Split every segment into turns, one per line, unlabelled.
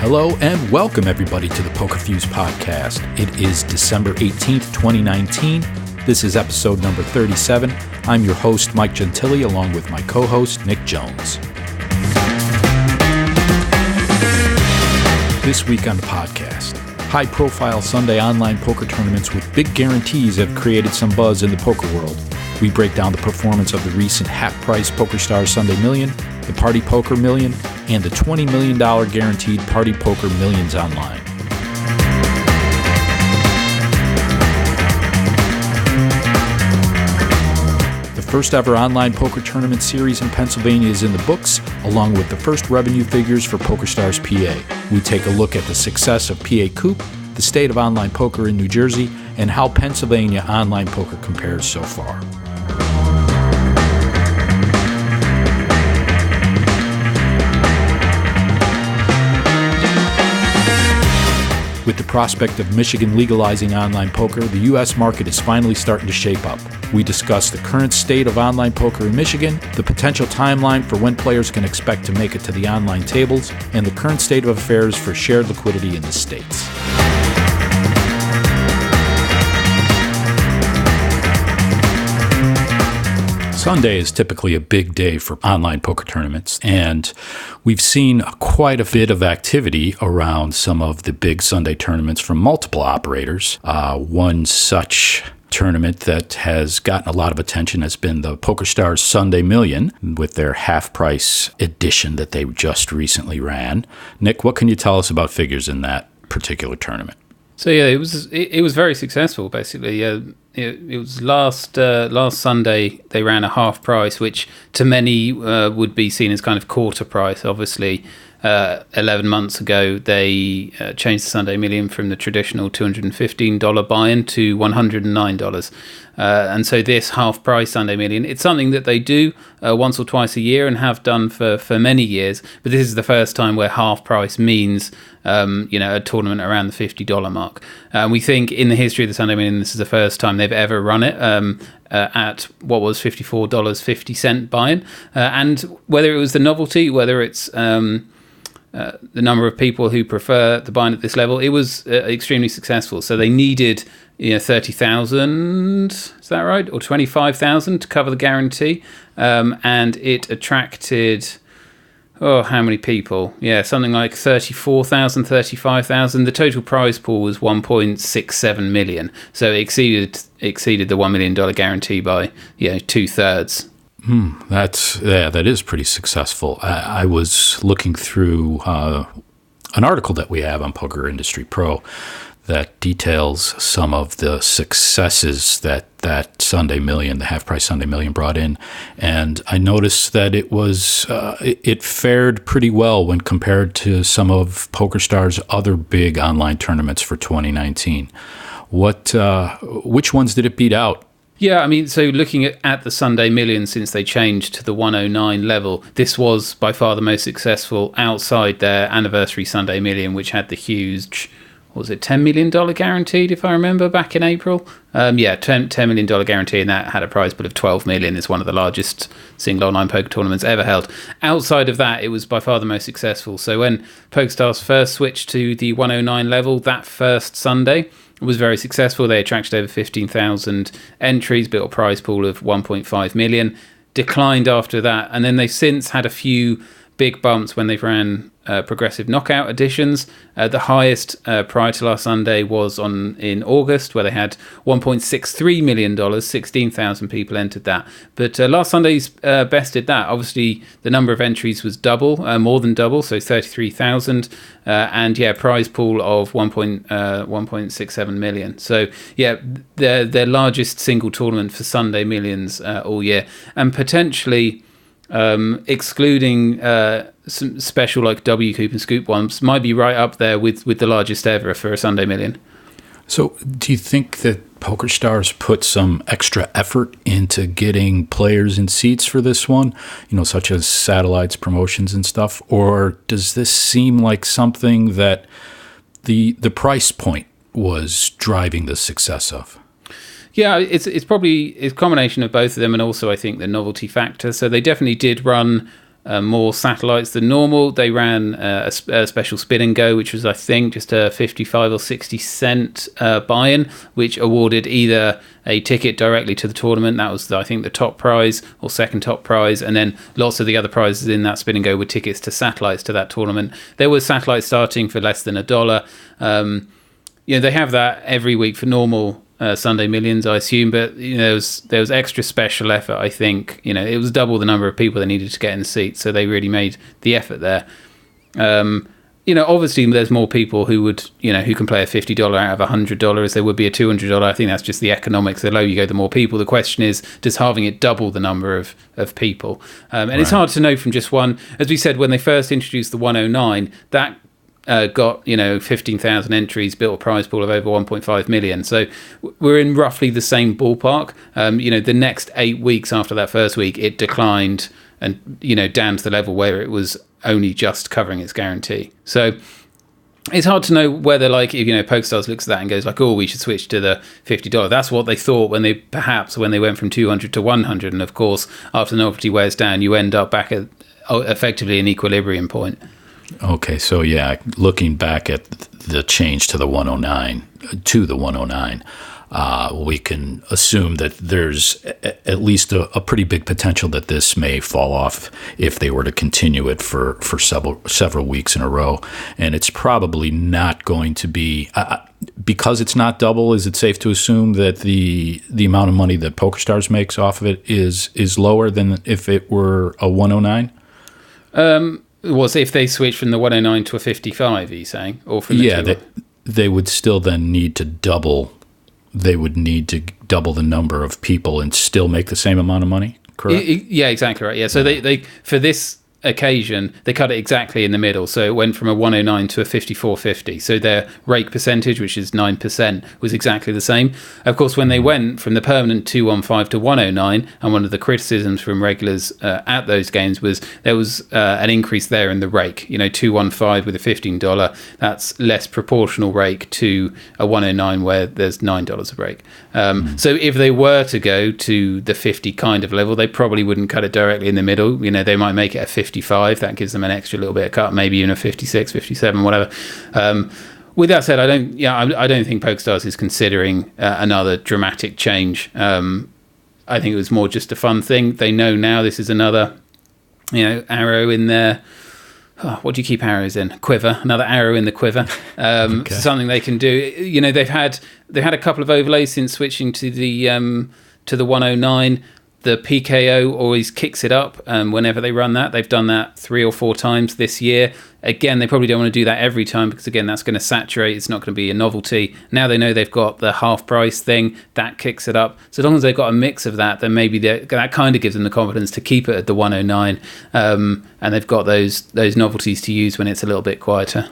Hello and welcome everybody to the Poker Fuse podcast. It is December 18th, 2019. This is episode number 37. I'm your host, Mike Gentili, along with my co-host, Nick Jones. This week on the podcast, high-profile Sunday online poker tournaments with big guarantees have created some buzz in the poker world. We break down the performance of the recent half-price PokerStars Sunday Million, the Party Poker Million, and the $20 million guaranteed Party Poker Millions online. The first ever online poker tournament series in Pennsylvania is in the books, along with the first revenue figures for PokerStars PA. We take a look at the success of PACOOP, the state of online poker in New Jersey, and how Pennsylvania online poker compares so far. With the prospect of Michigan legalizing online poker, the U.S. market is finally starting to shape up. We discuss the current state of online poker in Michigan, the potential timeline for when players can expect to make it to the online tables, and the current state of affairs for shared liquidity in the states. Sunday is typically a big day for online poker tournaments, and we've seen quite a bit of activity around some of the big Sunday tournaments from multiple operators. One such tournament that has gotten a lot of attention has been the PokerStars Sunday Million with their half-price edition that they just recently ran. Nick, what can you tell us about figures in that particular tournament?
So yeah, it was very successful. Basically, it was last Sunday they ran a half price, which to many would be seen as kind of quarter price. Obviously, 11 months ago they changed the Sunday Million from the traditional $215 buy-in to $109. And so this half-price Sunday Million, it's something that they do once or twice a year and have done for many years. But this is the first time where half-price means, a tournament around the $50 mark. We think in the history of the Sunday Million, this is the first time they've ever run it at what was $54.50 buy-in. And whether it was the novelty, whether it's the number of people who prefer the buy-in at this level, it was extremely successful. So they needed 30,000, is that right? Or 25,000 to cover the guarantee. And it attracted, how many people? Yeah, something like 34,000, 35,000. The total prize pool was 1.67 million. So it exceeded the $1 million guarantee by, 2/3.
That is pretty successful. I was looking through an article that we have on Poker Industry Pro that details some of the successes that Sunday Million, the half-price Sunday Million, brought in, and I noticed that it fared pretty well when compared to some of PokerStars' other big online tournaments for 2019. Which ones did it beat out?
Yeah, I mean, so looking at the Sunday Million since they changed to the 109 level, this was by far the most successful outside their anniversary Sunday Million, which had the huge, $10 million guaranteed, if I remember, back in April? $10 million guarantee, and that had a prize pool of $12 million. It's one of the largest single online poker tournaments ever held. Outside of that, it was by far the most successful. So when PokerStars first switched to the 109 level, that first Sunday, it was very successful. They attracted over 15,000 entries, built a prize pool of 1.5 million, declined after that, and then they've since had a few big bumps when they've ran progressive knockout editions. The highest prior to last Sunday was in August, where they had $1.63 million, 16,000 people entered that. But last Sunday's bested that. Obviously, the number of entries was more than double, so 33,000, and prize pool of 1.67 million. So their largest single tournament for Sunday Millions all year, and potentially excluding some special like WCOOP and Scoop ones, might be right up there with the largest ever for a Sunday Million.
So do you think that PokerStars put some extra effort into getting players in seats for this one, such as satellites, promotions and stuff? Or does this seem like something that the price point was driving the success of?
Yeah, it's probably a combination of both of them, and also I think the novelty factor. So they definitely did run more satellites than normal. They ran a special spin and go, which was, I think, just a 55 or 60 cent buy-in, which awarded either a ticket directly to the tournament. That was, I think, the top prize or second top prize. And then lots of the other prizes in that spin and go were tickets to satellites to that tournament. There were satellites starting for less than $1. They have that every week for normal Sunday Millions, I assume, but there was extra special effort. I think it was double the number of people they needed to get in the seats, so they really made the effort there. Obviously there's more people who would who can play a $50 out of $100 as there would be a $200. I think that's just the economics. The lower you go, the more people. The question is, does halving it double the number of people? And It's hard to know from just one. As we said, when they first introduced the 109, that got 15,000 entries, built a prize pool of over 1.5 million. So we're in roughly the same ballpark. The next 8 weeks after that first week, it declined and down to the level where it was only just covering its guarantee. So it's hard to know whether, PokerStars looks at that and goes like, oh, we should switch to the $50. That's what they thought when they went from 200 to 100. And of course, after the novelty wears down, you end up back at effectively an equilibrium point.
Okay, so looking back at the change to the 109, we can assume that there's at least a pretty big potential that this may fall off if they were to continue it for several weeks in a row. And it's probably not going to be, because it's not double, is it safe to assume that the amount of money that PokerStars makes off of it is lower than if it were a 109?
Was if they switch from the 109 to a 55, are you saying? Or from the
they would still then need to double. They would need to double the number of people and still make the same amount of money, correct?
Yeah, exactly right. Yeah, so they for this occasion, they cut it exactly in the middle. So it went from a 109 to a 54.50. So their rake percentage, which is 9%, was exactly the same. Of course, when they went from the permanent 215 to 109, and one of the criticisms from regulars at those games was there was an increase there in the rake. 215 with a $15, that's less proportional rake to a 109 where there's $9 of rake. So if they were to go to the 50 kind of level, they probably wouldn't cut it directly in the middle. They might make it a 55. That gives them an extra little bit of cut, maybe even a 56, 57, whatever. With that said, I don't think PokerStars is considering another dramatic change. I think it was more just a fun thing. They know now this is another, arrow in their. Oh, what do you keep arrows in? Quiver. Another arrow in the quiver. Okay. Something they can do. They've had a couple of overlays since switching to the 109. The PKO always kicks it up whenever they run that. They've done that 3 or 4 times this year. Again, they probably don't want to do that every time because, again, that's going to saturate. It's not going to be a novelty. Now they know they've got the half-price thing. That kicks it up. So as long as they've got a mix of that, then maybe that kind of gives them the confidence to keep it at the 109. And they've got those novelties to use when it's a little bit quieter.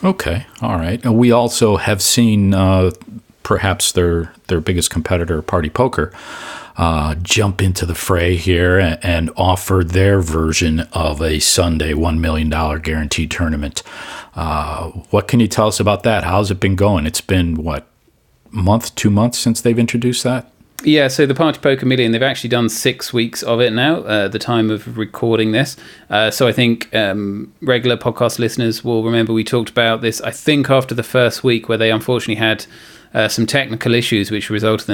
Okay, all right. We also have seen perhaps their biggest competitor, Party Poker, jump into the fray here and offer their version of a Sunday $1 million guaranteed tournament. What can you tell us about that? How's it been going? It's been, 2 months since they've introduced that?
Yeah, so the Party Poker Million, they've actually done 6 weeks of it now at the time of recording this. So I think regular podcast listeners will remember we talked about this, I think, after the first week where they unfortunately had some technical issues which resulted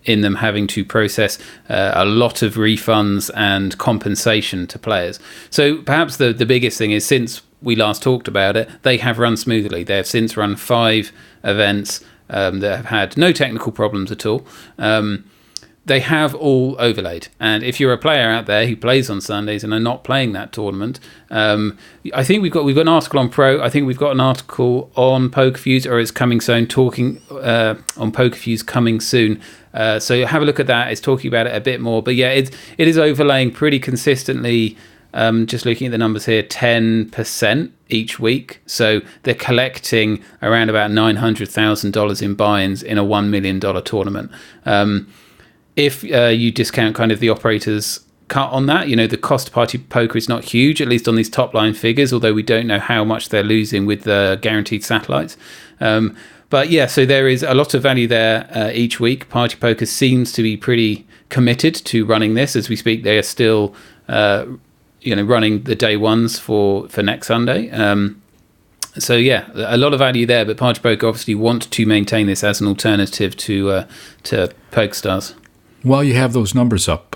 in them having to process a lot of refunds and compensation to players. So perhaps the biggest thing is, since we last talked about it, they have run smoothly. They have since run 5 events that have had no technical problems at all. They have all overlaid, and if you're a player out there who plays on Sundays and are not playing that tournament, I think we've got an article on Pro. I think we've got an article on PokerFuse, or it's coming soon, talking on PokerFuse coming soon. So have a look at that. It's talking about it a bit more, but yeah, it is overlaying pretty consistently. Just looking at the numbers here, 10% each week. So they're collecting around about $900,000 in buy-ins in a $1 million tournament. If you discount kind of the operator's cut on that, the cost of Party Poker is not huge, at least on these top line figures, although we don't know how much they're losing with the guaranteed satellites. But yeah, so there is a lot of value there each week. Party Poker seems to be pretty committed to running this as we speak. They are still running the day ones for next Sunday. So yeah, a lot of value there. But Party Poker obviously want to maintain this as an alternative to PokerStars.
While you have those numbers up,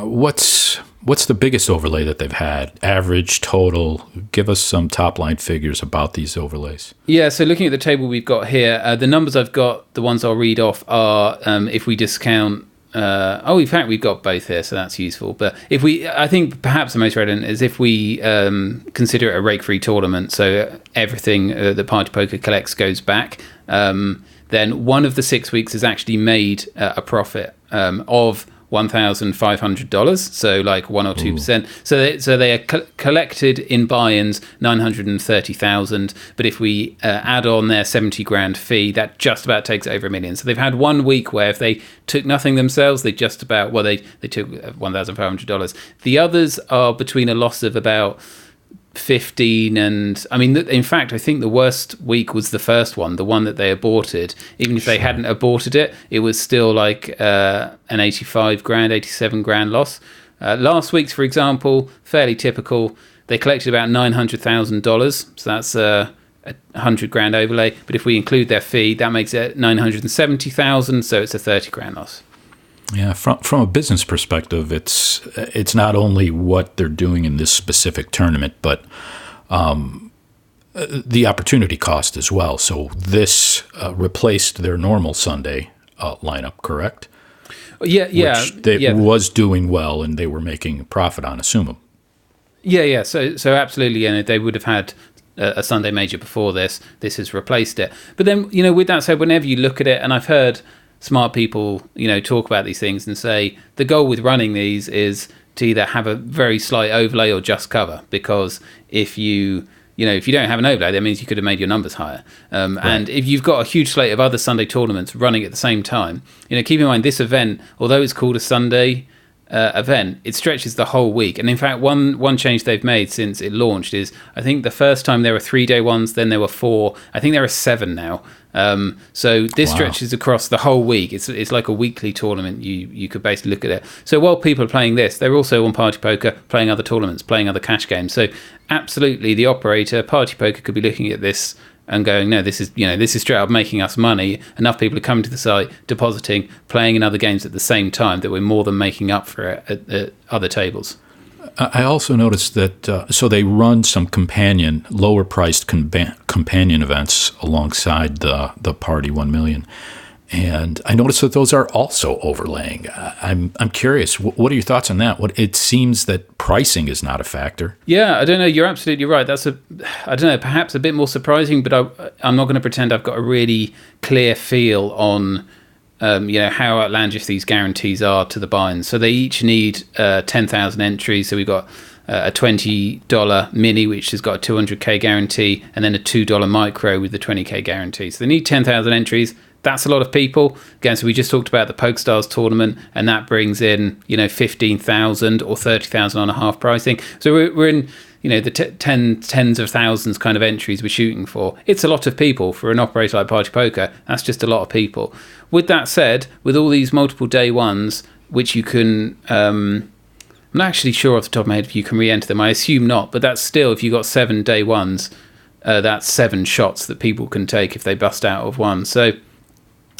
what's the biggest overlay that they've had? Average, total? Give us some top-line figures about these overlays.
Yeah, so looking at the table we've got here, the numbers I've got, the ones I'll read off are if we discount... in fact, we've got both here, so that's useful. But I think perhaps the most relevant is if we consider it a rake-free tournament, so everything that Party Poker collects goes back, then one of the 6 weeks has actually made a profit of $1,500, so like 1 or 2%. So they are collected in buy-ins 930,000. But if we add on their 70 grand fee, that just about takes over $1 million. So they've had 1 week where if they took nothing themselves, they just about they took $1,500. The others are between a loss of about 15 and in fact I think the worst week was the first one, the one that they aborted. Even if they hadn't aborted it, it was still like an 87 grand loss. Last week's, for example, fairly typical. They collected about $900,000, so that's a 100 grand overlay, but if we include their fee, that makes it 970,000, so it's a 30 grand loss.
Yeah, from a business perspective, it's not only what they're doing in this specific tournament, but the opportunity cost as well. So this replaced their normal Sunday lineup, correct?
Yeah.
Which was doing well, and they were making a profit on, assume.
Yeah. So absolutely, they would have had a Sunday major before this. This has replaced it. But then, with that said, whenever you look at it, and I've heard smart people, talk about these things and say the goal with running these is to either have a very slight overlay or just cover, because if you don't have an overlay, that means you could have made your numbers higher. Right. And if you've got a huge slate of other Sunday tournaments running at the same time, keep in mind this event, although it's called a Sunday event, it stretches the whole week. And in fact, one change they've made since it launched is, I think the first time there were 3-day ones, then there were 4. I think there are 7 now. So this stretches across the whole week. It's like a weekly tournament. You could basically look at it. So while people are playing this, they're also on Party Poker playing other tournaments, playing other cash games. So absolutely, the operator Party Poker could be looking at this and going, no, this is straight up making us money. Enough people are coming to the site, depositing, playing in other games at the same time that we're more than making up for it at other tables.
I also noticed that so they run some lower-priced companion events alongside the Party 1 Million, and I noticed that those are also overlaying. I'm curious. What are your thoughts on that? It seems that pricing is not a factor.
Yeah, I don't know. You're absolutely right. I don't know, perhaps a bit more surprising, but I'm not going to pretend I've got a really clear feel on how outlandish these guarantees are to the buy-ins. So they each need 10,000 entries. So we've got a $20 mini, which has got a 200k guarantee, and then a $2 micro with the 20k guarantee. So they need 10,000 entries. That's a lot of people. Again, so we just talked about the PokerStars tournament, and that brings in 15,000 or 30,000 on a half pricing. So we're in the tens of thousands kind of entries we're shooting for. It's a lot of people for an operator like Party Poker. That's just a lot of people. With that said, with all these multiple day ones, which you can, I'm not actually sure off the top of my head if you can re-enter them. I assume not, but that's still, if you got 7 day ones, that's 7 shots that people can take if they bust out of one. So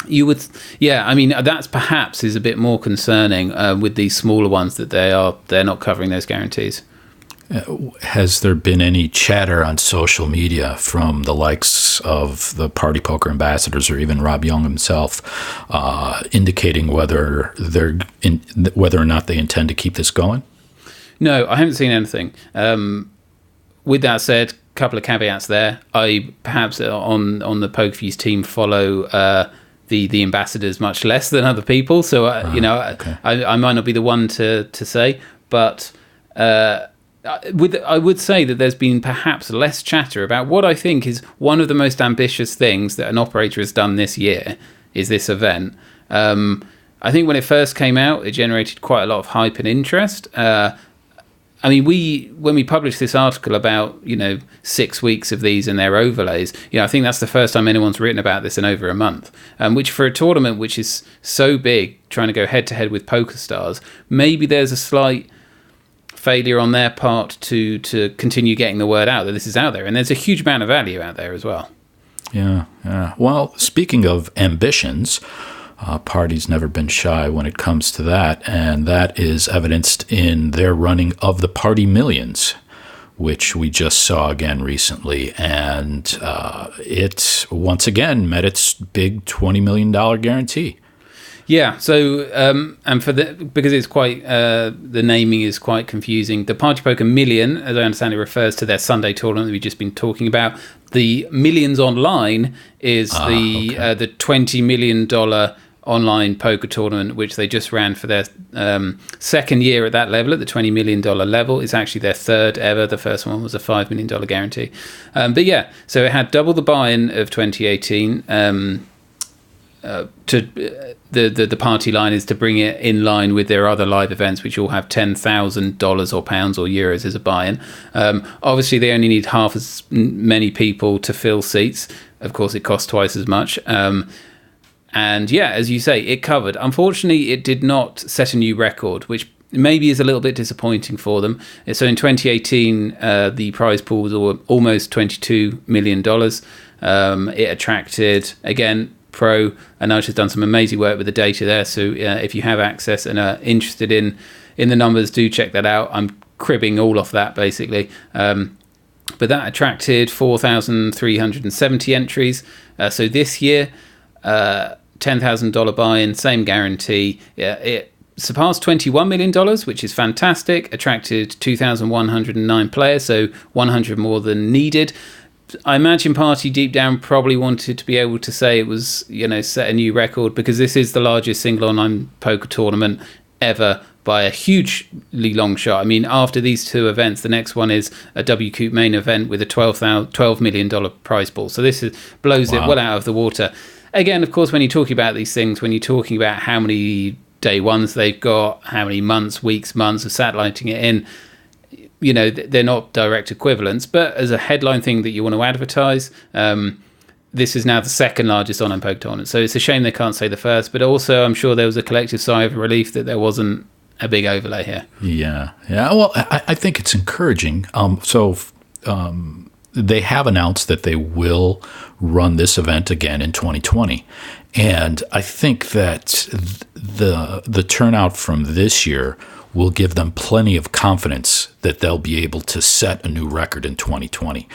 you would, that's perhaps is a bit more concerning with these smaller ones that they're not covering those guarantees.
Has there been any chatter on social media from the likes of the Party Poker ambassadors or even Rob Young himself indicating whether or not they intend to keep this going? No,
I haven't seen anything. With that said, a couple of caveats there. I perhaps on the PokerFuse team follow the ambassadors much less than other people, so okay. I might not be the one to say, but I would say that there's been perhaps less chatter about what I think is one of the most ambitious things that an operator has done this year is this event. I think when it first came out, it generated quite a lot of hype and interest. When we published this article about 6 weeks of these and their overlays, I think that's the first time anyone's written about this in over a month. Which for a tournament which is so big, trying to go head to head with PokerStars, maybe there's a slight failure on their part to continue getting the word out that this is out there. And there's a huge amount of value out there as well.
Yeah. Well, speaking of ambitions, Party's never been shy when it comes to that, and that is evidenced in their running of the Party Millions, which we just saw again recently, and it once again met its big $20 million guarantee.
Yeah, so and because it's quite the naming is quite confusing. The Party Poker Million, as I understand it, refers to their Sunday tournament that we've just been talking about. The Millions Online is the $20 million online poker tournament, which they just ran for their second year at that level, at the $20 million level. It's actually their third ever. The first one was a $5 million guarantee. But yeah, so it had double the buy-in of 2018. The party line is to bring it in line with their other live events, which all have $10,000 or pounds or euros as a buy-in. Obviously, they only need half as many people to fill seats. Of course, it costs twice as much. And yeah, as you say, it covered. Unfortunately, it did not set a new record, which maybe is a little bit disappointing for them. So in 2018, the prize pool was almost $22 million. It attracted, again, Pro, and Nudge has done some amazing work with the data there. So if you have access and are interested in the numbers, do check that out. I'm cribbing all off that, basically. But that attracted 4,370 entries. So this year, $10,000 buy-in, same guarantee. It surpassed $21 million, which is fantastic. Attracted 2,109 players, so 100 more than needed. I imagine Party deep down probably wanted to be able to say it was, set a new record, because this is the largest single online poker tournament ever by a hugely long shot. I mean, after these two events, the next one is a PACOOP main event with a $12 million prize pool. So this blows it well out of the water. Again, of course, when you're talking about these things, when you're talking about how many day ones they've got, how many months of satelliting it in, they're not direct equivalents. But as a headline thing that you want to advertise, this is now the second largest online poker tournament. So it's a shame they can't say the first, but also I'm sure there was a collective sigh of relief that there wasn't a big overlay here.
Yeah. Well, I think it's encouraging. They have announced that they will run this event again in 2020. And I think that the turnout from this year will give them plenty of confidence that they'll be able to set a new record in 2020.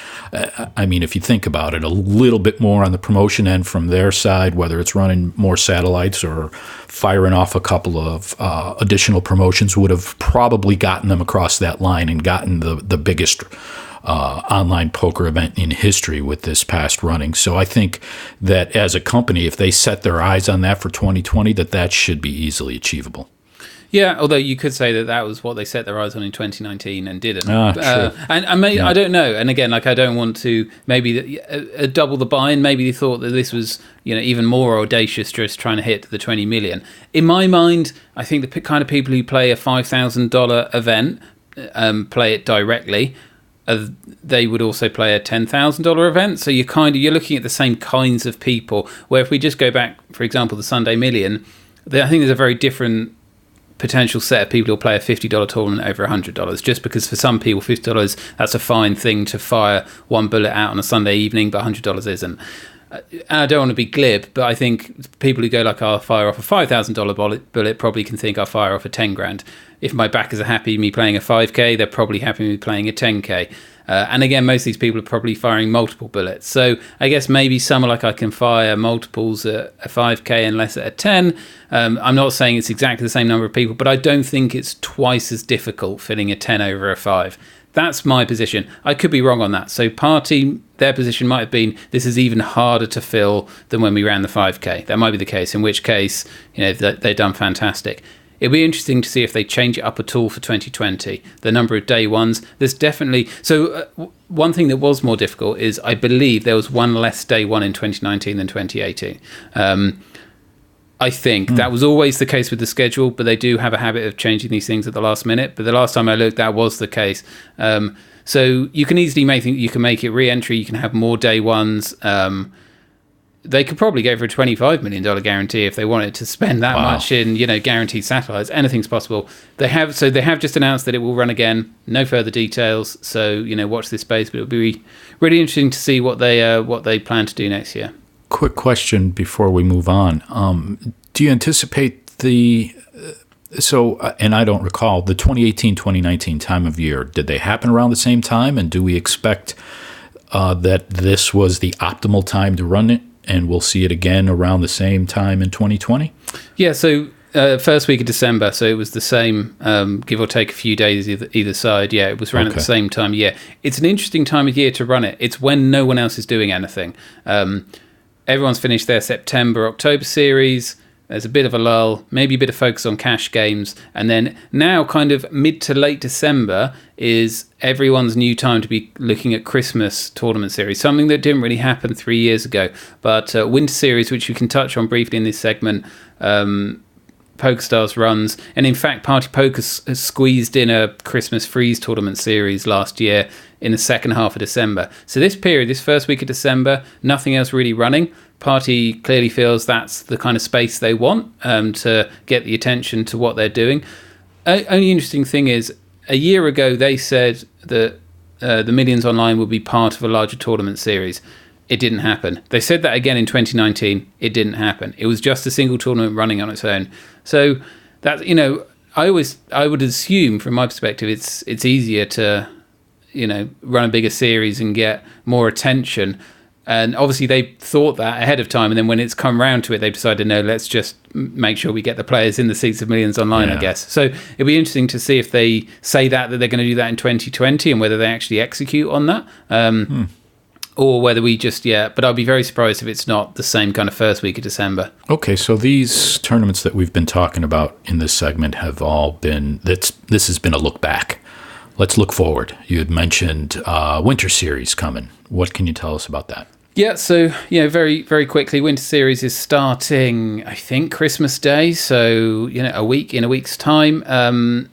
I mean, if you think about it, a little bit more on the promotion end from their side, whether it's running more satellites or firing off a couple of additional promotions, would have probably gotten them across that line and gotten the biggest online poker event in history with this past running. So I think that as a company, if they set their eyes on that for 2020, that should be easily achievable.
Yeah, although you could say that was what they set their eyes on in 2019 and didn't.
True.
I don't know. And again, I don't want to maybe double the buy-in. Maybe they thought that this was even more audacious, just trying to hit the 20 million. In my mind, I think the kind of people who play a $5,000 event play it directly. They would also play a $10,000 event. So you're looking at the same kinds of people. Where if we just go back, for example, the Sunday Million, I think there's a very different potential set of people who'll play a $50 tournament over $100, just because for some people $50, that's a fine thing to fire one bullet out on a Sunday evening, but $100 isn't. I don't want to be glib, but I think people who go like, I'll fire off a $5,000 bullet probably can think I'll fire off a 10 grand. If my backers are happy with me playing a 5k, they're probably happy with me playing a 10k. And again, most of these people are probably firing multiple bullets. So I guess maybe some are like, I can fire multiples at a 5k and less at a 10. I'm not saying it's exactly the same number of people, but I don't think it's twice as difficult filling a 10 over a 5. That's my position. I could be wrong on that. So Party, their position might have been, this is even harder to fill than when we ran the 5k. That might be the case, in which case, they've done fantastic. It'll be interesting to see if they change it up at all for 2020. The number of day ones, there's definitely... So one thing that was more difficult is, I believe there was one less day one in 2019 than 2018. I think that was always the case with the schedule, but they do have a habit of changing these things at the last minute. But the last time I looked, that was the case. So you can easily make it re-entry. You can have more day ones. they could probably go for a $25 million guarantee if they wanted to spend that much in, guaranteed satellites. Anything's possible. They have just announced that it will run again. No further details. So, watch this space, but it'll be really interesting to see what they plan to do next year.
Quick question before we move on. Do you anticipate and I don't recall, the 2018-2019 time of year, did they happen around the same time? And do we expect that this was the optimal time to run it, and we'll see it again around the same time in 2020?
Yeah, so first week of December, so it was the same, give or take a few days either side. Yeah, it was run at the same time. Yeah, it's an interesting time of year to run it. It's when no one else is doing anything. Everyone's finished their September, October series. There's a bit of a lull, maybe a bit of focus on cash games. And then now kind of mid to late December is everyone's new time to be looking at Christmas tournament series, something that didn't really happen 3 years ago. But winter series, which we can touch on briefly in this segment, PokerStars runs. And in fact, Party Poker has squeezed in a Christmas freeze tournament series last year in the second half of December. So this period, this first week of December, nothing else really running. Party clearly feels that's the kind of space they want to get the attention to what they're doing. Only interesting thing is, a year ago they said that the Millions Online would be part of a larger tournament series. It didn't happen. They said that again in 2019. It didn't happen. It was just a single tournament running on its own. So that, I would assume from my perspective it's easier to run a bigger series and get more attention. And obviously they thought that ahead of time, and then when it's come round to it, they've decided, no, let's just make sure we get the players in the seats of Millions Online, I guess. So it'll be interesting to see if they say that they're going to do that in 2020 and whether they actually execute on that. Or whether we just, but I'll be very surprised if it's not the same kind of first week of December.
Okay, so these tournaments that we've been talking about in this segment have all been, this has been a look back. Let's look forward. You had mentioned Winter Series coming. What can you tell us about that?
Yeah, so, very, very quickly, Winter Series is starting, I think, Christmas Day, so, in a week's time.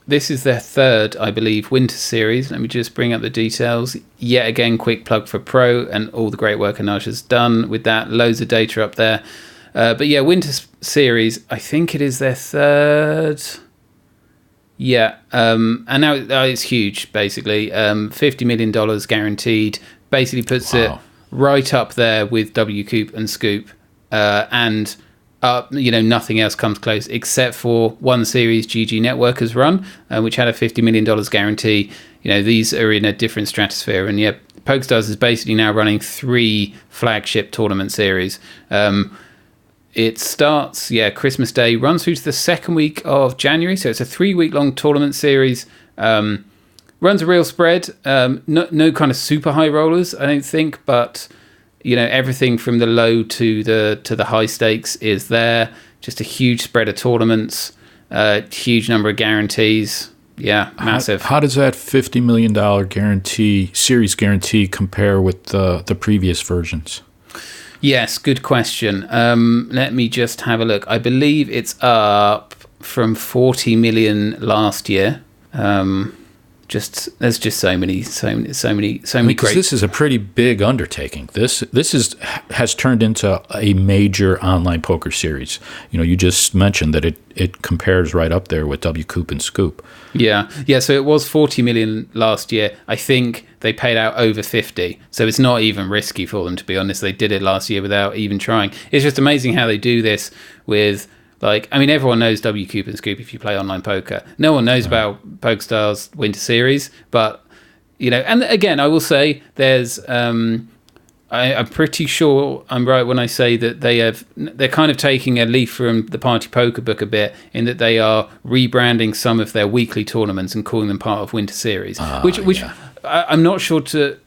This is their third, I believe, Winter Series. Let me just bring up the details. Yet again, quick plug for Pro and all the great work Anaj has done with that. Loads of data up there. But yeah, Winter Series, I think it is their third. Yeah, and now it's huge, basically. $50 million guaranteed. Basically puts it right up there with WCOOP and Scoop. And nothing else comes close except for one series GG Network has run, which had a $50 million guarantee. These are in a different stratosphere. And PokerStars is basically now running 3 flagship tournament series. It starts, Christmas Day, runs through to the second week of January. So it's a 3-week-long tournament series. Runs a real spread. No kind of super high rollers, I don't think, but everything from the low to the high stakes is there. Just a huge spread of tournaments, huge number of guarantees. Yeah, massive.
How does that $50 million series guarantee compare with the previous versions?
Yes, good question. Let me just have a look. I believe it's up from 40 million last year. There's just so many
because
great.
This is a pretty big undertaking. This has turned into a major online poker series. You just mentioned that it compares right up there with WCOOP and Scoop.
Yeah. So it was 40 million last year. I think they paid out over 50. So it's not even risky for them, to be honest. They did it last year without even trying. It's just amazing how they do this with. Everyone knows WCOOP and Scoop if you play online poker. No one knows about PokerStars Winter Series, but, and again, I will say there's, I'm pretty sure I'm right when I say that they're kind of taking a leaf from the Party Poker book a bit, in that they are rebranding some of their weekly tournaments and calling them part of Winter Series, which I'm not sure to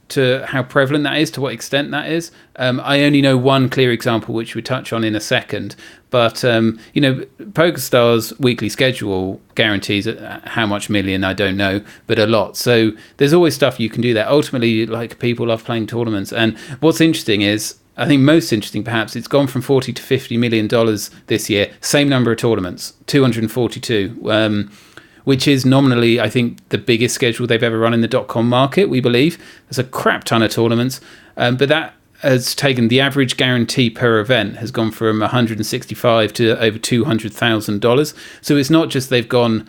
how prevalent that is, to what extent that is. I only know one clear example, which we touch on in a second. But, PokerStars weekly schedule guarantees how much million, I don't know, but a lot. So there's always stuff you can do there. Ultimately, people love playing tournaments. And what's interesting is, I think most interesting perhaps, it's gone from $40 to $50 million this year. Same number of tournaments, 242. Which is nominally, I think, the biggest schedule they've ever run in the .com market, we believe. There's a crap ton of tournaments. But that has taken the average guarantee per event has gone from $165 to over $200,000. So it's not just they've gone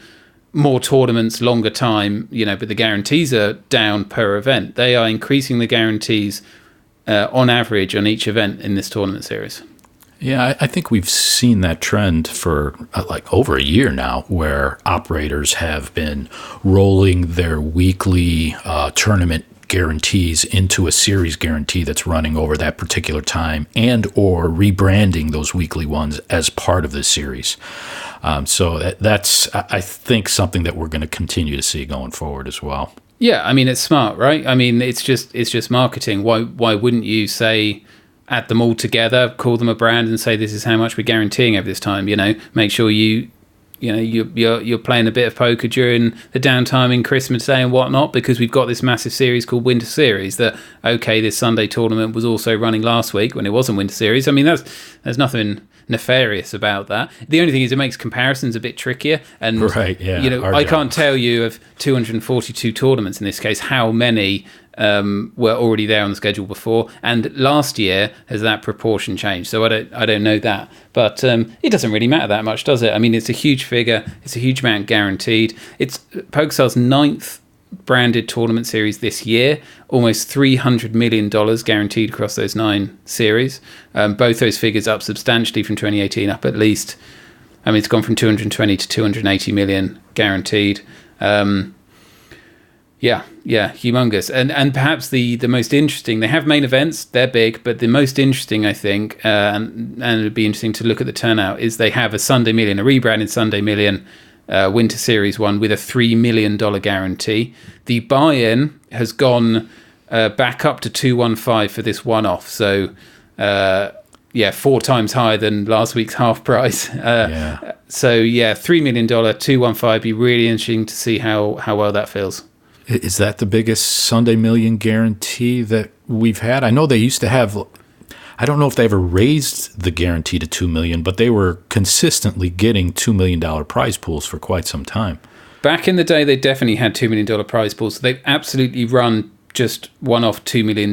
more tournaments, longer time, but the guarantees are down per event. They are increasing the guarantees on average on each event in this tournament series.
Yeah, I think we've seen that trend for like over a year now, where operators have been rolling their weekly tournament guarantees into a series guarantee that's running over that particular time, and or rebranding those weekly ones as part of the series. So that's, I think, something that we're going to continue to see going forward as well.
Yeah, I mean, it's smart, right? I mean, it's just marketing. Why wouldn't you say, add them all together, call them a brand, and say this is how much we're guaranteeing over this time? Make sure you're playing a bit of poker during the downtime in Christmas Day and whatnot, because we've got this massive series called Winter Series that, okay, this Sunday tournament was also running last week when it wasn't Winter Series. I mean, there's nothing nefarious about that. The only thing is it makes comparisons a bit trickier. And,
right, yeah,
I can't tell you of 242 tournaments in this case how many were already there on the schedule before, and last year has that proportion changed, so I don't know that, but it doesn't really matter that much, does it? I mean, it's a huge figure, it's a huge amount guaranteed. It's PokerStars' 9th branded tournament series this year, almost $300 million guaranteed across those 9 series. Both those figures up substantially from 2018, up at least, I mean, it's gone from 220 to 280 million guaranteed. Yeah, humongous. And perhaps the most interesting, they have main events, they're big, but the most interesting, I think, and it would be interesting to look at the turnout, is they have a Sunday Million, a rebranded Sunday Million Winter Series one with a $3 million guarantee. The buy-in has gone back up to 215 for this one-off. So, 4 times higher than last week's half price. So, $3 million, 215, be really interesting to see how well that feels.
Is that the biggest Sunday Million guarantee that we've had? I know they used to have, I don't know if they ever raised the guarantee to $2 million, but they were consistently getting $2 million prize pools for quite some time.
Back in the day, they definitely had $2 million prize pools. So they've absolutely run just one-off $2 million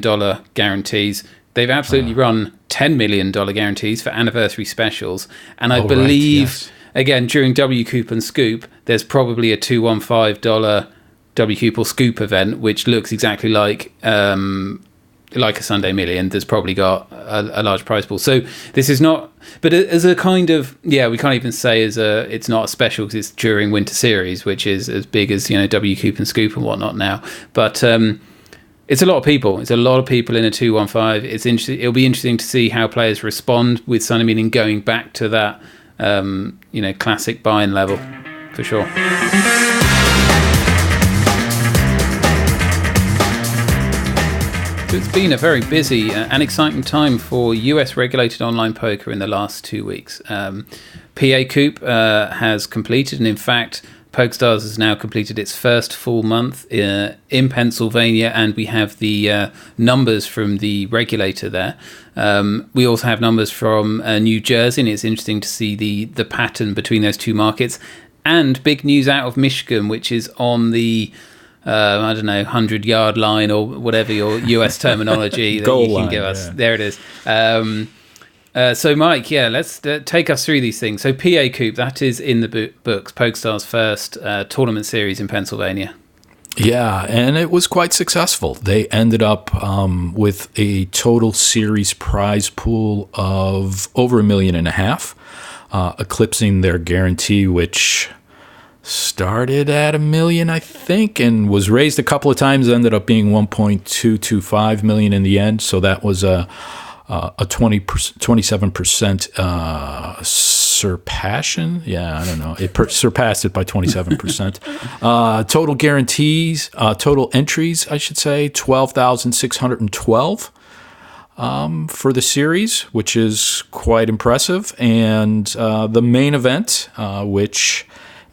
guarantees. They've absolutely run $10 million guarantees for anniversary specials. And I believe, again, during WCOOP and Scoop, there's probably a $215 WCOOP or Scoop event, which looks exactly like a Sunday Million. That's probably got a large prize pool. So this is not, but as a kind of, we can't even say it's not a special because it's during Winter Series, which is as big as WCOOP and Scoop and whatnot now. But it's a lot of people. It's a lot of people in a 215. It's interesting. It'll be interesting to see how players respond with Sunday Million going back to that classic buy-in level for sure. So it's been a very busy and exciting time for US regulated online poker in the last 2 weeks. PACOOP has completed, and in fact, PokerStars has now completed its first full month in Pennsylvania, and we have the numbers from the regulator there. We also have numbers from New Jersey, and it's interesting to see the pattern between those two markets. And big news out of Michigan, which is on the 100-yard line or whatever your US terminology that you can give us. Yeah. There it is. So, Mike, let's take us through these things. So, PACOOP, that is in the books, PokerStars' first tournament series in Pennsylvania.
Yeah, and it was quite successful. They ended up with a total series prize pool of over $1.5 million, eclipsing their guarantee, which started at $1 million, I think, and was raised a couple of times. Ended up being $1.225 million in the end. So that was a 27% surpassation. Yeah, I don't know. It surpassed it by 27%. Total guarantees, total entries, I should say, 12,612 for the series, which is quite impressive. And the main event, which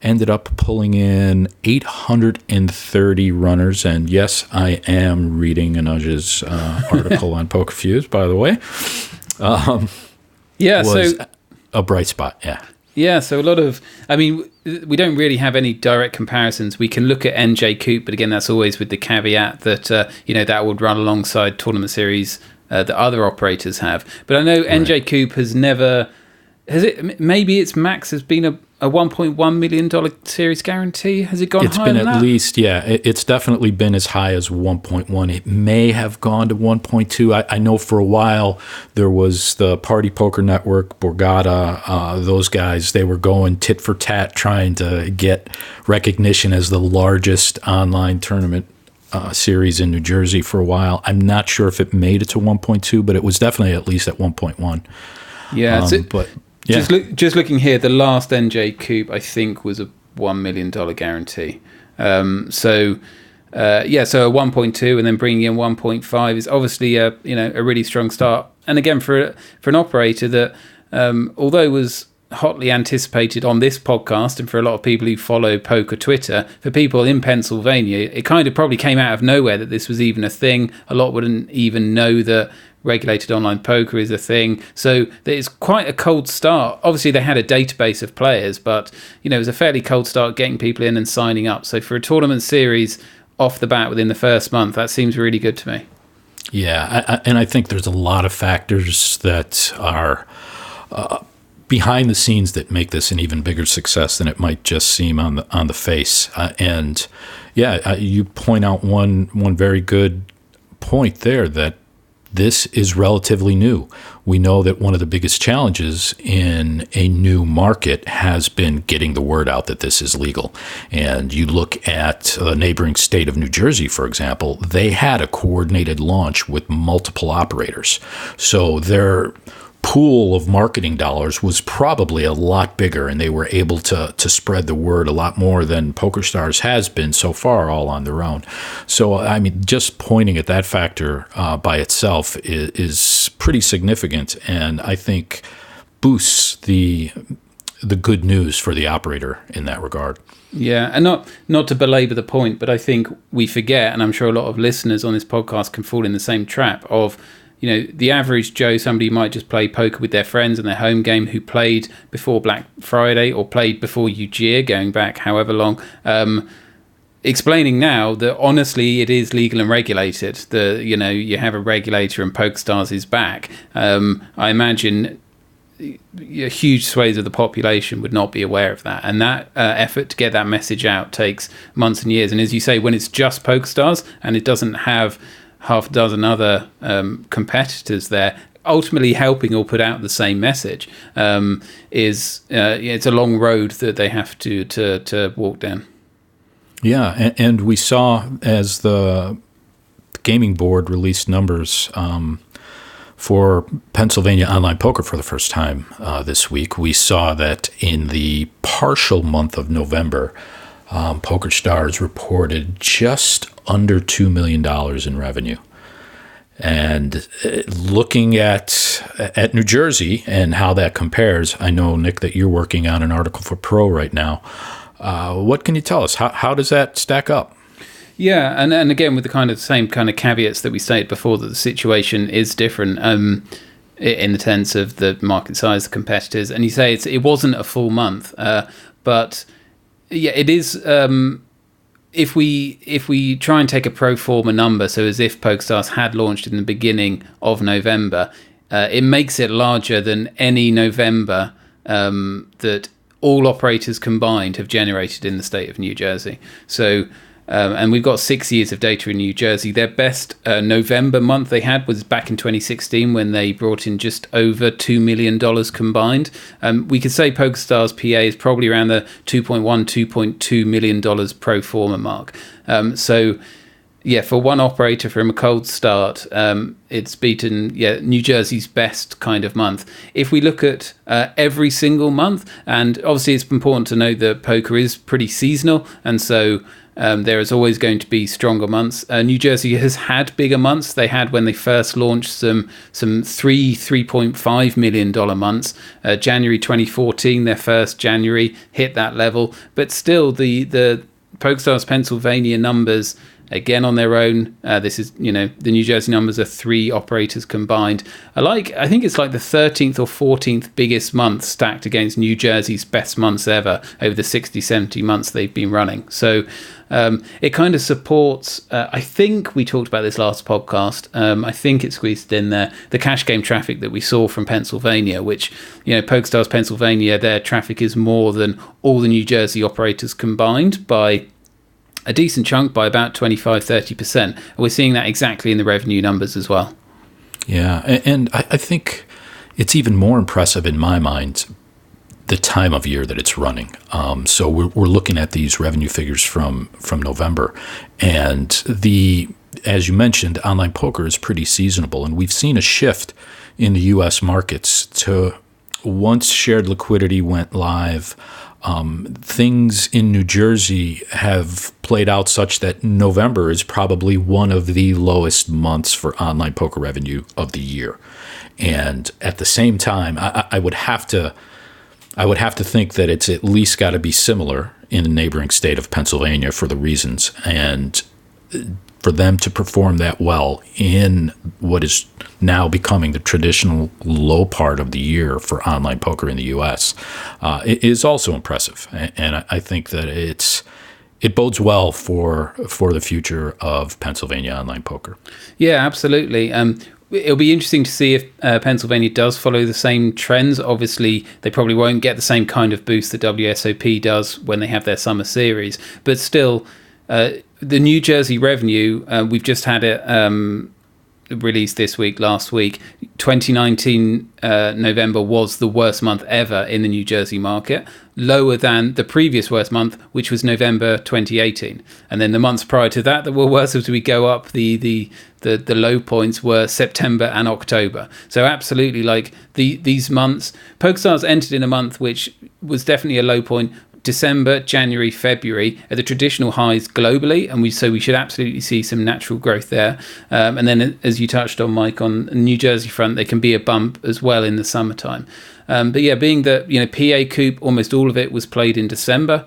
ended up pulling in 830 runners. And yes, I am reading Anuj's article on PokerFuse, by the way. Was a bright spot,
Yeah, so a lot of, I mean, we don't really have any direct comparisons. We can look at NJ Coop, but again, that's always with the caveat that, that would run alongside tournament series that other operators have. But I know NJ Coop has never. Has it? Maybe its max has been a $1.1 million series guarantee. Has it gone higher than that?
It's been at least, it's definitely been as high as 1.1. It may have gone to 1.2. I know for a while there was the Party Poker Network, Borgata, those guys, they were going tit for tat trying to get recognition as the largest online tournament series in New Jersey for a while. I'm not sure if it made it to 1.2, but it was definitely at least at 1.1.
Yeah,
but... Yeah.
Just looking here, the last NJ Coop I think was a $1 million guarantee. So a 1.2 and then bringing in 1.5 is obviously a really strong start. And again, for an operator that although was hotly anticipated on this podcast and for a lot of people who follow poker Twitter, for people in Pennsylvania, it kind of probably came out of nowhere that this was even a thing. A lot wouldn't even know that regulated online poker is a thing. So it's quite a cold start. Obviously, they had a database of players, but it was a fairly cold start getting people in and signing up. So for a tournament series off the bat within the first month, that seems really good to me.
Yeah, and I think there's a lot of factors that are behind the scenes that make this an even bigger success than it might just seem on the face. You point out one very good point there, that this is relatively new. We know that one of the biggest challenges in a new market has been getting the word out that this is legal. And you look at the neighboring state of New Jersey, for example, they had a coordinated launch with multiple operators. So their pool of marketing dollars was probably a lot bigger, and they were able to spread the word a lot more than PokerStars has been so far all on their own. So, I mean, just pointing at that factor by itself is pretty significant, and I think boosts the good news for the operator in that regard.
Yeah, and not to belabor the point, but I think we forget, and I'm sure a lot of listeners on this podcast can fall in the same trap of, the average Joe, somebody might just play poker with their friends in their home game who played before Black Friday or played before UGEAR, going back however long, explaining now that honestly it is legal and regulated. You have a regulator and PokerStars is back. I imagine huge swathes of the population would not be aware of that, and that effort to get that message out takes months and years. And as you say, when it's just PokerStars and it doesn't have half a dozen other competitors there ultimately helping or put out the same message, it's a long road that they have to walk down.
Yeah, and we saw as the gaming board released numbers for Pennsylvania online poker for the first time this week, we saw that in the partial month of November, PokerStars reported just under $2 million in revenue. And looking at New Jersey and how that compares, I know, Nick, that you're working on an article for Pro right now. What can you tell us? How does that stack up?
Yeah, and again, with the same kind of caveats that we stated before, that the situation is different in the sense of the market size, the competitors. And you say it wasn't a full month, but yeah, it is. If we try and take a pro forma number, so as if PokerStars had launched in the beginning of November, it makes it larger than any November that all operators combined have generated in the state of New Jersey. So, and we've got 6 years of data in New Jersey. Their best November month they had was back in 2016 when they brought in just over $2 million combined. We could say PokerStars PA is probably around the $2.1, $2.2 million pro forma mark. So, yeah, for one operator from a cold start, it's beaten New Jersey's best kind of month. If we look at every single month, and obviously it's important to note that poker is pretty seasonal, and so there is always going to be stronger months. New Jersey has had bigger months. They had, when they first launched, some $3.5 million months. January 2014, their first January hit that level, but still the PokerStars Pennsylvania numbers again on their own. This is, the New Jersey numbers are 3 operators combined. I think it's like the 13th or 14th biggest month stacked against New Jersey's best months ever over the 60, 70 months they've been running. So it kind of supports, I think we talked about this last podcast, I think it squeezed in there, the cash game traffic that we saw from Pennsylvania, which, PokerStars Pennsylvania, their traffic is more than all the New Jersey operators combined by a decent chunk, by about 25-30%. And we're seeing that exactly in the revenue numbers as well.
Yeah, and I think it's even more impressive in my mind the time of year that it's running. So we're looking at these revenue figures from November, and as you mentioned, online poker is pretty seasonable, and we've seen a shift in the U.S. markets to once shared liquidity went live. Things in New Jersey have played out such that November is probably one of the lowest months for online poker revenue of the year. And at the same time, I would have to think that it's at least got to be similar in the neighboring state of Pennsylvania for the reasons. And for them to perform that well in what is now becoming the traditional low part of the year for online poker in the U.S. It is also impressive, and I think that it bodes well for the future of Pennsylvania online poker.
Yeah, absolutely. It'll be interesting to see if Pennsylvania does follow the same trends. Obviously, they probably won't get the same kind of boost that WSOP does when they have their summer series, but still. The New Jersey revenue, we've just had it released last week. 2019 November was the worst month ever in the New Jersey market, lower than the previous worst month, which was November 2018. And then the months prior to that were worse as we go up. The low points were September and October. So absolutely, these months, PokerStars entered in a month which was definitely a low point. December, January, February are the traditional highs globally, and we should absolutely see some natural growth there. And then, as you touched on, Mike, on the New Jersey front, there can be a bump as well in the summertime. But yeah, being that PACOOP, almost all of it was played in December.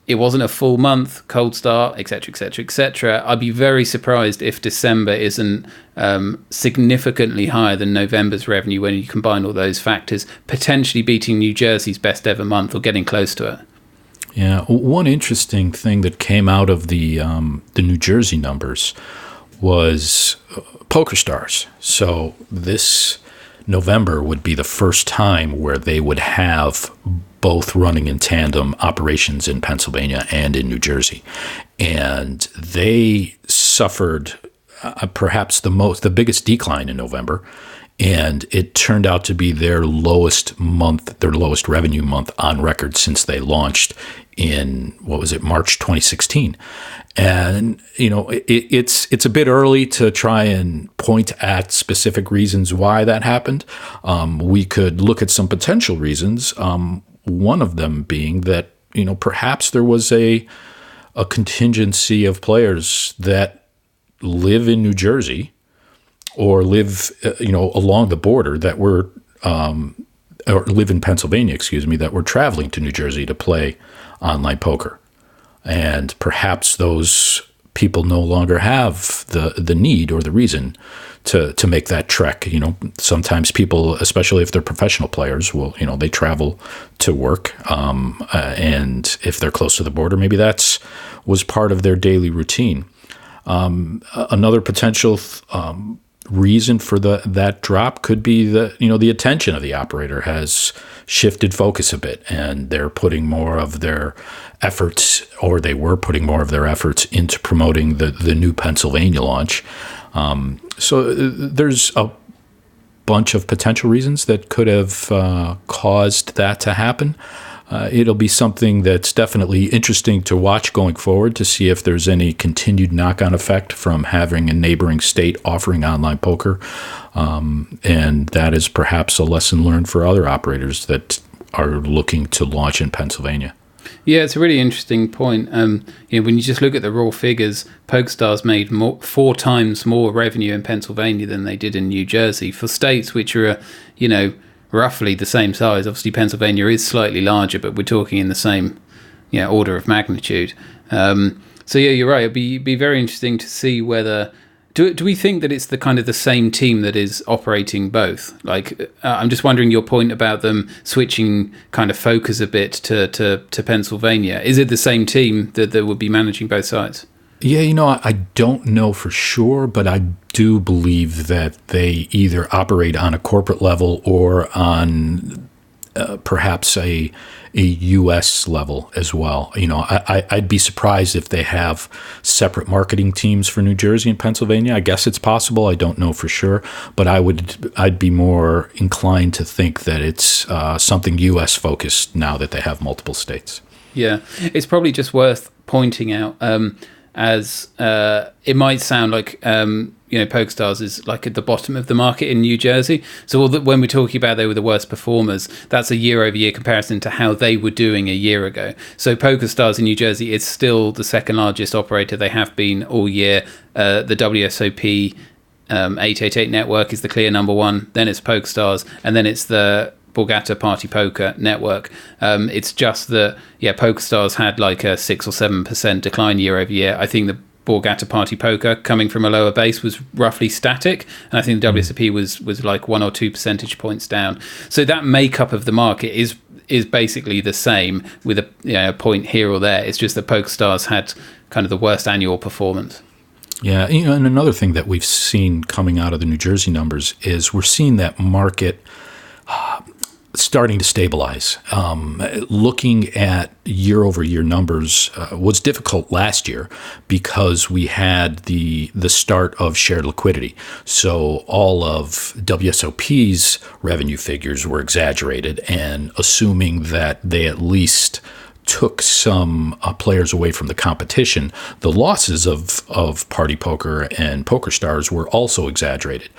It wasn't a full month, cold start, etc., etc., etc. I'd be very surprised if December isn't significantly higher than November's revenue when you combine all those factors, potentially beating New Jersey's best ever month or getting close to it.
Yeah, one interesting thing that came out of the New Jersey numbers was PokerStars. So this November would be the first time where they would have both running in tandem operations in Pennsylvania and in New Jersey. And they suffered perhaps the biggest decline in November. And it turned out to be their lowest revenue month on record since they launched in, March 2016. And, it's a bit early to try and point at specific reasons why that happened. We could look at some potential reasons. One of them being that, perhaps there was a contingency of players that live in New Jersey or live, along the border that were, or live in Pennsylvania, that were traveling to New Jersey to play online poker. And perhaps those people no longer have the need or the reason to make that trek. Sometimes people, especially if they're professional players, will, they travel to work. And if they're close to the border, maybe was part of their daily routine. Another potential reason for that drop could be the attention of the operator has shifted focus a bit, and they're putting more of their efforts, or they were putting more of their efforts into promoting the new Pennsylvania launch. So there's a bunch of potential reasons that could have caused that to happen. It'll be something that's definitely interesting to watch going forward to see if there's any continued knock-on effect from having a neighboring state offering online poker. And that is perhaps a lesson learned for other operators that are looking to launch in Pennsylvania.
Yeah, it's a really interesting point. When you just look at the raw figures, PokerStars made 4 times more revenue in Pennsylvania than they did in New Jersey for states which are, roughly the same size. Obviously, Pennsylvania is slightly larger, but we're talking in the same, order of magnitude. So yeah, you're right. It'd be very interesting to see whether do we think that it's the kind of the same team that is operating both. Like I'm just wondering your point about them switching kind of focus a bit to Pennsylvania. Is it the same team that would be managing both sides?
Yeah, I don't know for sure, but I do believe that they either operate on a corporate level or on perhaps a U.S. level as well. I'd be surprised if they have separate marketing teams for New Jersey and Pennsylvania. I guess it's possible. I don't know for sure, but I'd be more inclined to think that it's something U.S. focused now that they have multiple states.
Yeah, it's probably just worth pointing out. As it might sound like PokerStars is like at the bottom of the market in New Jersey. So when we're talking about they were the worst performers, that's a year-over-year comparison to how they were doing a year ago. So PokerStars in New Jersey is still the second largest operator. They have been all year. The WSOP 888 network is the clear number one. Then it's PokerStars, and then it's the Borgata Party Poker network. It's just that, PokerStars had like a 6 or 7% decline year over year. I think the Borgata Party Poker, coming from a lower base, was roughly static, and I think the WSOP was like 1 or 2 percentage points down. So that makeup of the market is basically the same, with a point here or there. It's just that PokerStars had kind of the worst annual performance.
Yeah, and another thing that we've seen coming out of the New Jersey numbers is we're seeing that market starting to stabilize. Looking at year-over-year numbers was difficult last year because we had the start of shared liquidity. So all of WSOP's revenue figures were exaggerated, and assuming that they at least took some players away from the competition, the losses of Party Poker and PokerStars were also exaggerated.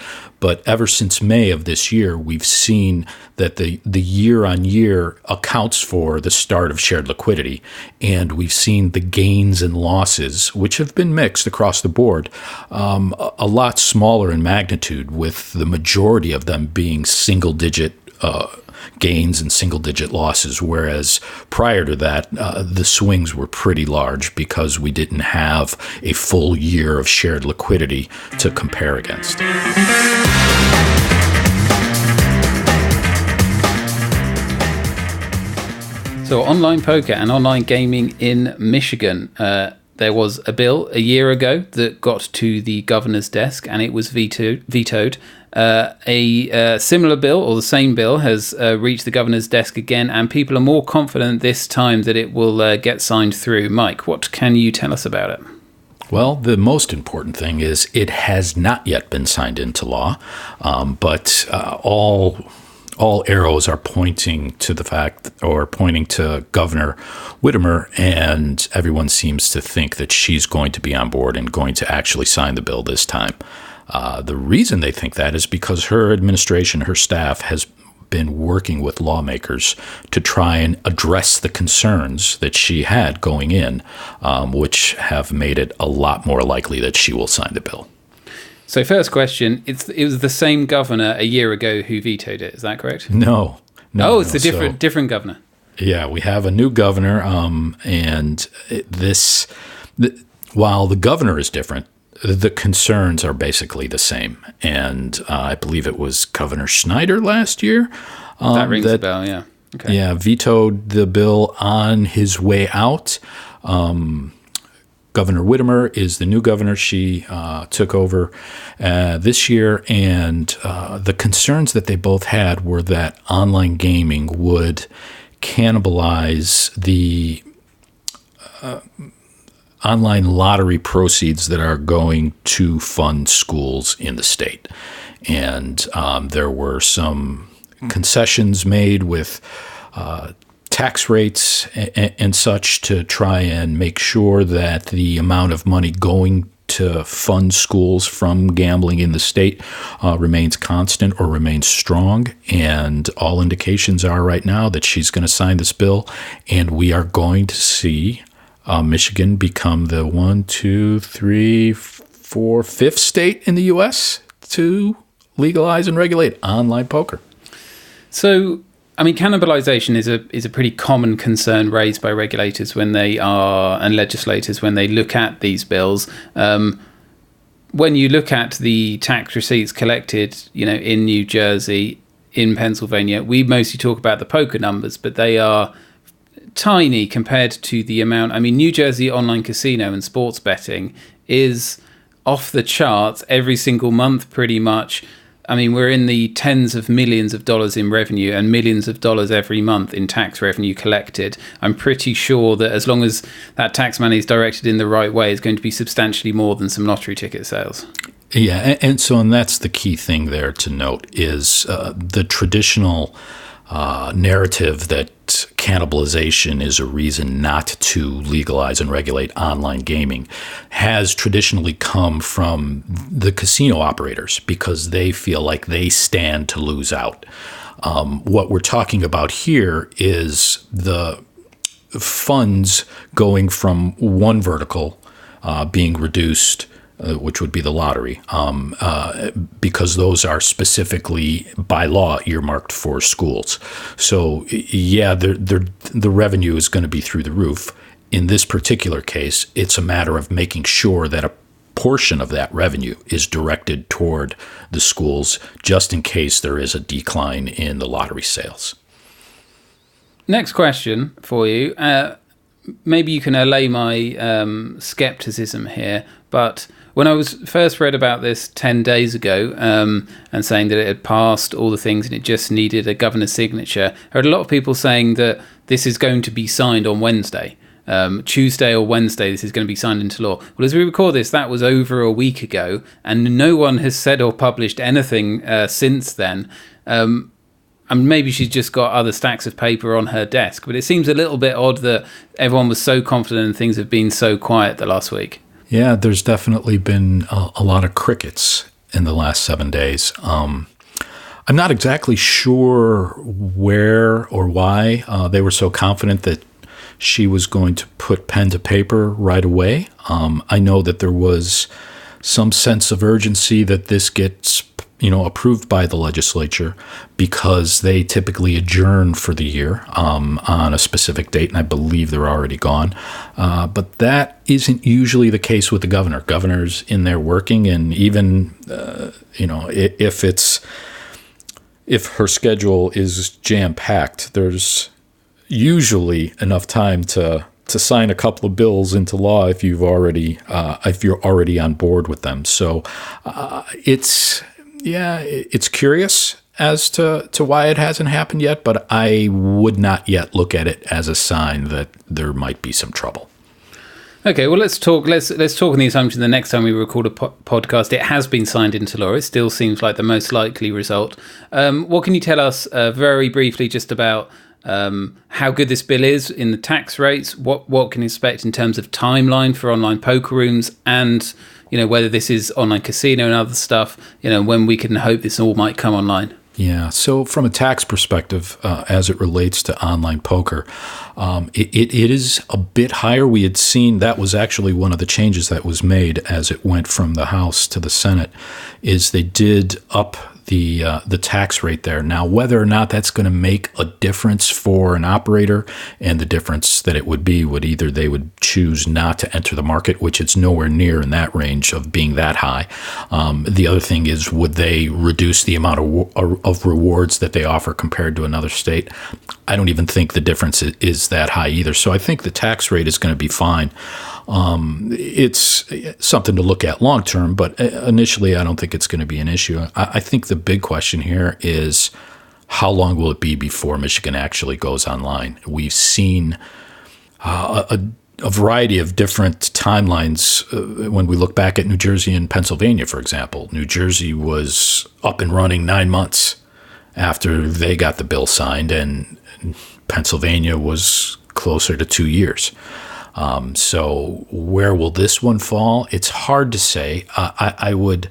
But ever since May of this year, we've seen that the year-on-year accounts for the start of shared liquidity, and we've seen the gains and losses, which have been mixed across the board, a lot smaller in magnitude, with the majority of them being single-digit gains and single-digit losses, whereas prior to that, the swings were pretty large because we didn't have a full year of shared liquidity to compare against.
So online poker and online gaming in Michigan. There was a bill a year ago that got to the governor's desk and it was vetoed. A similar bill, or the same bill, has reached the governor's desk again, and people are more confident this time that it will get signed through. Mike, what can you tell us about it?
Well, the most important thing is it has not yet been signed into law, but all arrows are pointing to the fact, or pointing to Governor Whitmer, and everyone seems to think that she's going to be on board and going to actually sign the bill this time. The reason they think that is because her administration, her staff, has been working with lawmakers to try and address the concerns that she had going in, which have made it a lot more likely that she will sign the bill.
So first question, it was the same governor a year ago who vetoed it, is that correct?
No.
It's a different governor.
Yeah, we have a new governor, while the governor is different, the concerns are basically the same. And I believe it was Governor Schneider last year.
That rings a bell, yeah. Okay.
Yeah, vetoed the bill on his way out. Governor Whitmer is the new governor. She took over this year, and the concerns that they both had were that online gaming would cannibalize the online lottery proceeds that are going to fund schools in the state. And there were some concessions made with tax rates and such to try and make sure that the amount of money going to fund schools from gambling in the state remains constant or remains strong. And all indications are right now that she's going to sign this bill, and we are going to see Michigan become the 5th state in the U.S. to legalize and regulate online poker.
So I mean, cannibalization is a pretty common concern raised by regulators and legislators when they look at these bills. When you look at the tax receipts collected, in New Jersey, in Pennsylvania, we mostly talk about the poker numbers, but they are tiny compared to the amount. I mean, New Jersey online casino and sports betting is off the charts every single month, pretty much. I mean, we're in the tens of millions of dollars in revenue and millions of dollars every month in tax revenue collected. I'm pretty sure that as long as that tax money is directed in the right way, it's going to be substantially more than some lottery ticket sales.
Yeah, and that's the key thing there to note is the traditional narrative that cannibalization is a reason not to legalize and regulate online gaming has traditionally come from the casino operators because they feel like they stand to lose out. What we're talking about here is the funds going from one vertical being reduced, which would be the lottery, because those are specifically by law earmarked for schools. So yeah, the revenue is going to be through the roof. In this particular case, it's a matter of making sure that a portion of that revenue is directed toward the schools, just in case there is a decline in the lottery sales.
Next question for you. Maybe you can allay my skepticism here, but when I was first read about this 10 days ago and saying that it had passed all the things and it just needed a governor's signature, I heard a lot of people saying that this is going to be signed on Wednesday. Tuesday or Wednesday, this is going to be signed into law. Well, as we record this, that was over a week ago, and no one has said or published anything since then. And maybe she's just got other stacks of paper on her desk, but it seems a little bit odd that everyone was so confident and things have been so quiet the last week.
Yeah, there's definitely been a lot of crickets in the last 7 days. I'm not exactly sure where or why they were so confident that she was going to put pen to paper right away. I know that there was some sense of urgency that this gets approved by the legislature because they typically adjourn for the year on a specific date, and I believe they're already gone. But that isn't usually the case with the governor. Governor's in there working, and even if her schedule is jam-packed, there's usually enough time to sign a couple of bills into law if you're already on board with them. So it's curious as to why it hasn't happened yet, but I would not yet look at it as a sign that there might be some trouble.
Okay, well, let's talk on the assumption the next time we record a podcast, it has been signed into law. It still seems like the most likely result. What can you tell us very briefly just about how good this bill is in the tax rates, what can you expect in terms of timeline for online poker rooms, and whether this is online casino and other stuff, when we can hope this all might come online?
Yeah, so from a tax perspective, as it relates to online poker, it is a bit higher. We had seen that was actually one of the changes that was made as it went from the House to the Senate, is they did up the tax rate there. Now, whether or not that's going to make a difference for an operator, and the difference that it would be would either they would choose not to enter the market, which it's nowhere near in that range of being that high. The other thing is, would they reduce the amount of rewards that they offer compared to another state? I don't even think the difference is that high either. So I think the tax rate is going to be fine. It's something to look at long term, but initially I don't think it's going to be an issue. I think the big question here is, how long will it be before Michigan actually goes online? We've seen a variety of different timelines when we look back at New Jersey and Pennsylvania, for example. New Jersey was up and running 9 months after they got the bill signed, and Pennsylvania was closer to 2 years. So where will this one fall? It's hard to say. I would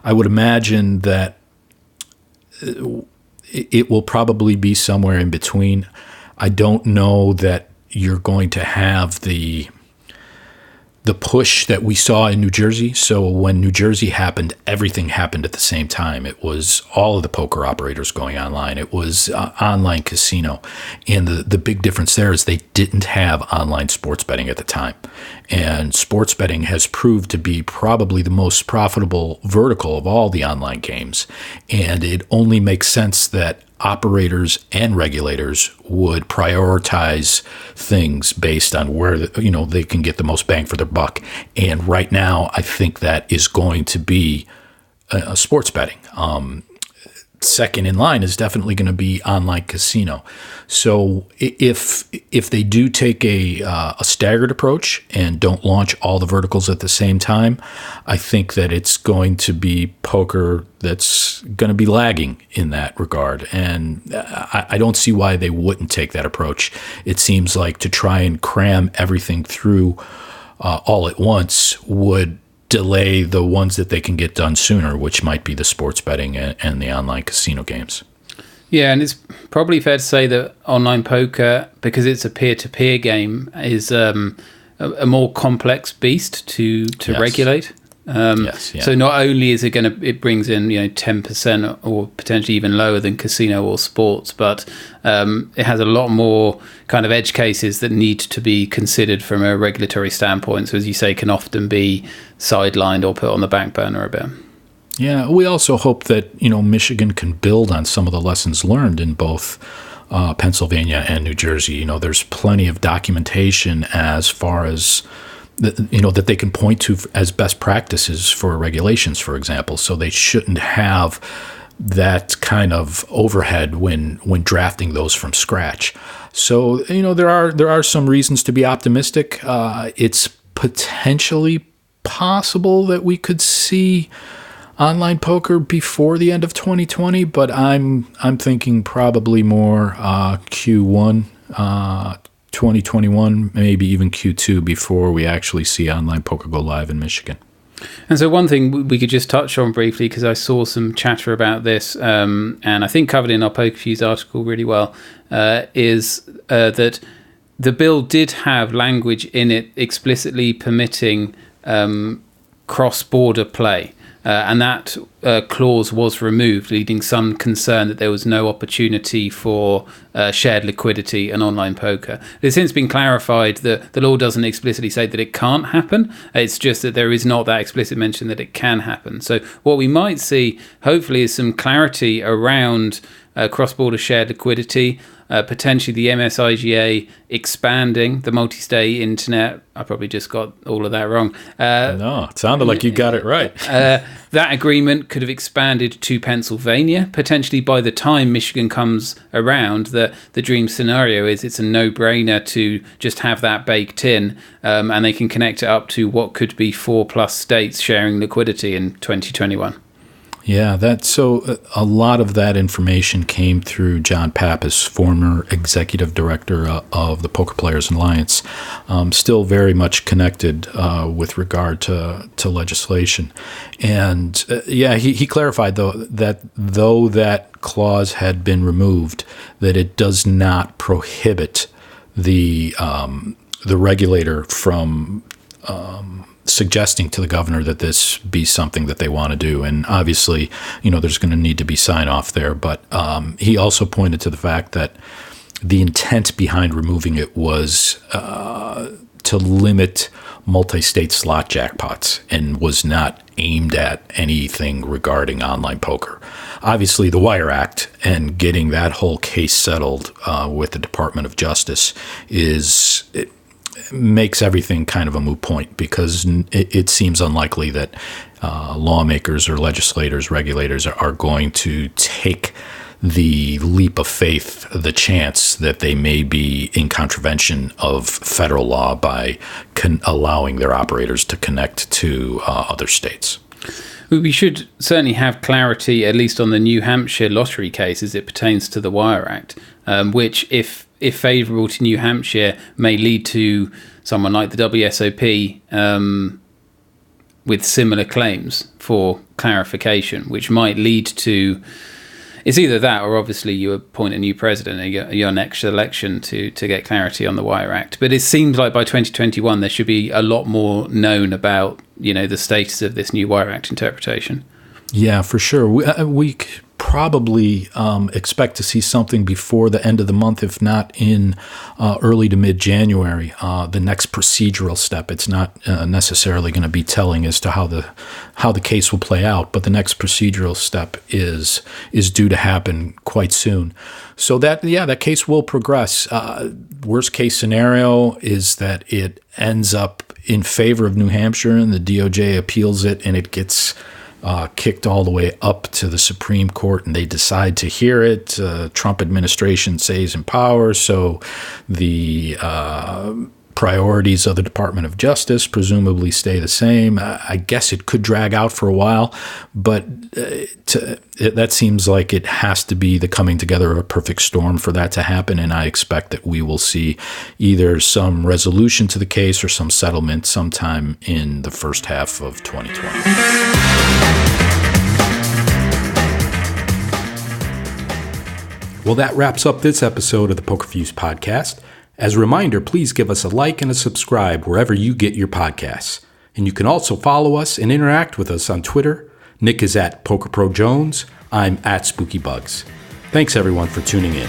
imagine that it will probably be somewhere in between. I don't know that you're going to have the the push that we saw in New Jersey. So when New Jersey happened, everything happened at the same time. It was all of the poker operators going online. It was online casino. And the big difference there is they didn't have online sports betting at the time. And sports betting has proved to be probably the most profitable vertical of all the online games. And it only makes sense that operators and regulators would prioritize things based on where they can get the most bang for their buck. And right now, I think that is going to be sports betting. Second in line is definitely going to be online casino. So if they do take a staggered approach and don't launch all the verticals at the same time, I think that it's going to be poker that's going to be lagging in that regard. And I don't see why they wouldn't take that approach. It seems like to try and cram everything through all at once would delay the ones that they can get done sooner, which might be the sports betting and the online casino games.
Yeah, and it's probably fair to say that online poker, because it's a peer-to-peer game, is a more complex beast to yes. regulate.
Yes, yeah.
So not only is it brings in 10% or potentially even lower than casino or sports, but it has a lot more kind of edge cases that need to be considered from a regulatory standpoint. So as you say, can often be sidelined or put on the back burner a bit.
Yeah, we also hope that Michigan can build on some of the lessons learned in both Pennsylvania and New Jersey. There's plenty of documentation as far as that they can point to as best practices for regulations, for example. So they shouldn't have that kind of overhead when drafting those from scratch. So there are some reasons to be optimistic. It's potentially possible that we could see online poker before the end of 2020, but I'm thinking probably more Q1 2021, maybe even Q2 before we actually see online poker go live in Michigan.
And so one thing we could just touch on briefly, because I saw some chatter about this, and I think covered in our PokerFuse article really well, is that the bill did have language in it explicitly permitting cross-border play. And that clause was removed, leading some concern that there was no opportunity for shared liquidity and online poker. It's since been clarified that the law doesn't explicitly say that it can't happen. It's just that there is not that explicit mention that it can happen. So what we might see, hopefully, is some clarity around cross-border shared liquidity, potentially the MSIGA expanding the multi-state internet. I probably just got all of that wrong.
No, it sounded like you got it right.
That agreement could have expanded to Pennsylvania. Potentially by the time Michigan comes around, the dream scenario is it's a no-brainer to just have that baked in, and they can connect it up to what could be 4+ states sharing liquidity in 2021.
Yeah, so a lot of that information came through John Pappas, former executive director of the Poker Players Alliance, still very much connected with regard to legislation. And he clarified that though that clause had been removed, that it does not prohibit the regulator from suggesting to the governor that this be something that they want to do. And obviously, there's going to need to be sign off there. But he also pointed to the fact that the intent behind removing it was to limit multi-state slot jackpots and was not aimed at anything regarding online poker. Obviously, the Wire Act and getting that whole case settled with the Department of Justice makes everything kind of a moot point, because it seems unlikely that lawmakers or legislators, regulators are going to take the leap of faith, the chance that they may be in contravention of federal law by allowing their operators to connect to other states.
We should certainly have clarity, at least on the New Hampshire lottery case as it pertains to the Wire Act, which, if favourable to New Hampshire, may lead to someone like the WSOP with similar claims for clarification, which might lead to It's either that or obviously you appoint a new president at your next election to get clarity on the Wire Act. But it seems like by 2021 there should be a lot more known about, the status of this new Wire Act interpretation.
Yeah, for sure. We probably expect to see something before the end of the month, if not in early to mid-January. The next procedural step. It's not necessarily going to be telling as to how the case will play out, but the next procedural step is due to happen quite soon. So that case will progress. Worst case scenario is that it ends up in favor of New Hampshire, and the DOJ appeals it, and it gets kicked all the way up to the Supreme Court, and they decide to hear it. Trump administration stays in power, so the priorities of the Department of Justice presumably stay the same. I guess it could drag out for a while, but that seems like it has to be the coming together of a perfect storm for that to happen, and I expect that we will see either some resolution to the case or some settlement sometime in the first half of 2020. Well, that wraps up this episode of the Poker Fuse podcast. As a reminder, please give us a like and a subscribe wherever you get your podcasts. And you can also follow us and interact with us on Twitter. Nick is at PokerProJones. I'm at SpookyBugs. Thanks, everyone, for tuning in.